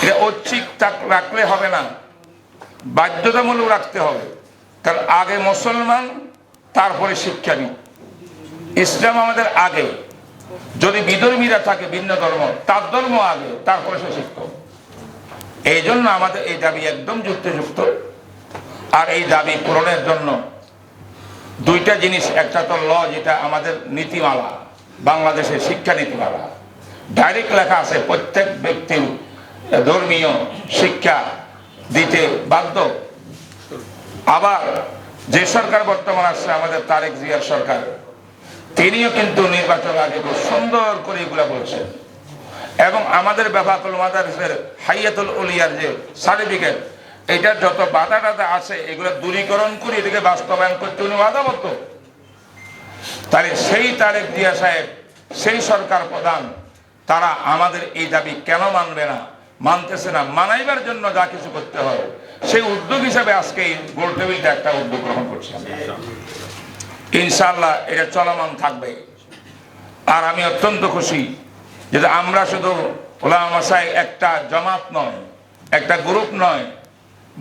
এটা ঐচ্ছিক রাখলে হবে না, বাধ্যতামূলক রাখতে হবে। কারণ আগে মুসলমান, তারপরে শিক্ষাবিদ। ইসলাম আমাদের আগে। যদি বিধর্মীরা থাকে ভিন্ন ধর্ম, তার ধর্ম আগে, তারপরে সে শিক্ষক। এই জন্য আমাদের এই দাবি একদম যুক্তিযুক্ত। আর এই দাবি পূরণের জন্য দুইটা জিনিস, একটা তো ল, যেটা আমাদের নীতিমালা, বাংলাদেশের শিক্ষা নীতিমালা, ডাইরেক্ট লেখা আছে প্রত্যেক ব্যক্তির ধর্মীয় শিক্ষা দিতে বাধ্য। আবার যে সরকার বর্তমান আসছে, আমাদের তারেক জিয়ার সরকার, তিনিও কিন্তু নির্বাচন আগে খুব সুন্দর করে এগুলা বলছেন। এবং আমাদের বেফাকুল মাদারিসের হাইয়াতুল উলিয়ার যে সার্টিফিকেট, এটার যত বাধা টাধা আছে এগুলো দূরীকরণ করে এটাকে বাস্তবায়ন করতে উনি বাধাবদ্ধ। তাহলে সেই তারেক জিয়া সাহেব, সেই সরকার প্রধান, তারা আমাদের এই দাবি কেন মানবে না, মানতেছে না? মানাইবার জন্য যা কিছু করতে হয়, সেই উদ্যোগ হিসাবে আজকে এই গোল টেবিলটা একটা উদ্যোগ গ্রহণ করছি। ইনশাআল্লাহ এটা চলমান থাকবে। আর আমি অত্যন্ত খুশি যে আমরা শুধু ওলামা মাসায়েখ একটা জামাত নয়, একটা গ্রুপ নয়,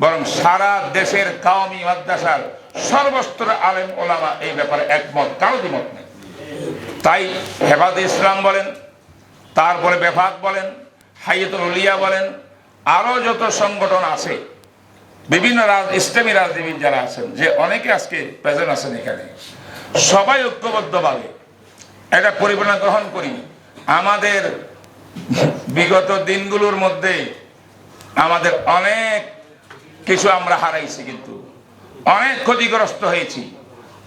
বরং সারা দেশের কাওমি মাদ্রাসার সর্বস্তর আলেম ওলামা এই ব্যাপারে একমত, কারো দ্বিমত নেই। তাই হেফাজতে ইসলাম বলেন, তারপরে বেফাক বলেন, হাইয়াতুল উলিয়া বলেন, আরো যত সংগঠন আছে, বিভিন্ন ইসলামী রাজনীতিবিদ যারা আছেন, যে অনেকে আজকে প্রেজেন্ট আছেন এখানে, সবাই ঐক্যবদ্ধভাবে এটা পরিকল্পনা গ্রহণ করি। আমাদের বিগত দিনগুলোর মধ্যে আমাদের অনেক কিছু আমরা হারাইছি, কিন্তু অনেক ক্ষতিগ্রস্ত হয়েছি,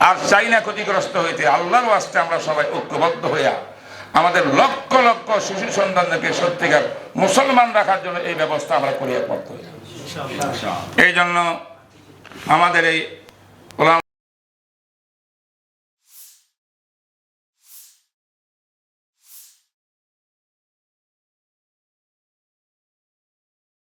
আর চাই না ক্ষতিগ্রস্ত হইতে। আল্লাহর ওয়াস্তে আমরা সবাই ঐক্যবদ্ধ হইয়া আমাদের লক্ষ লক্ষ শিশু সন্তানদেরকে সত্যিকার মুসলমান রাখার জন্য এই ব্যবস্থা আমরা করিয়া করতে হই। এই জন্য আমাদের এই